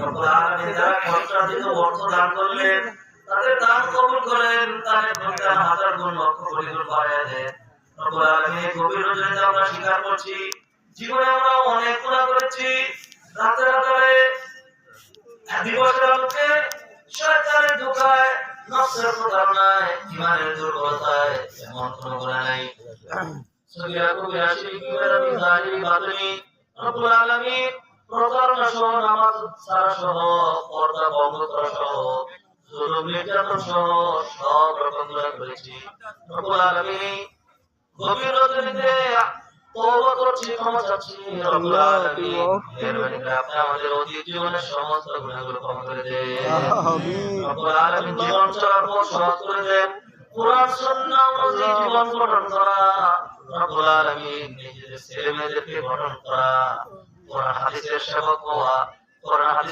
রব্বুল আলামিন যারা কষ্টার্জিত অর্থ দান করলেন তাদের দান কবুল করেন, তাদের প্রতিদান হাজার গুণ লক্ষ কোটি গুণ বাড়ায় দেন। রব্বুল আলামিন গভীর রজনীতে আমরা স্বীকার করছি জীবনে আমরা অনেক গুনাহ করেছি। রাতের আধারে দিবসের আলোকে শয়তানের ধোঁকায় নফসের প্রতারণায় ঈমানের দুর্বলতায় এমন কোনো গুনাহ নাই সগীরা কবিরা শিরকি বেদাতি জাহিরি বাতিনি রব্বুল আলামিন প্রতারণা সহ নামাজ ছাড়া সহ পর্দা ভঙ্গ করা সহ জুলুম নির্যাতন সহ সব রকম গুনাহ করেছি। রব্বুল আলামিন গভীর রজনীতে তওবা করছি, ক্ষমা চাচ্ছি। রব্বুল আলামিন মেহেরবানি করে আপনি আমাদের অতীত জীবনের সমস্ত গুনাহগুলো ক্ষমা করে দেন। আমিন। রব্বুল আলামিন জীবন চলার পথ সহজ করে দেন। কুরআন সুন্নাহ অনুযায়ী জীবন গঠন করা, রব্বুল আলামিন নিজেদের ছেলে মেয়েদেরকে গঠন করা, কোরআন হাদিসের সেবক হওয়া, কোরআন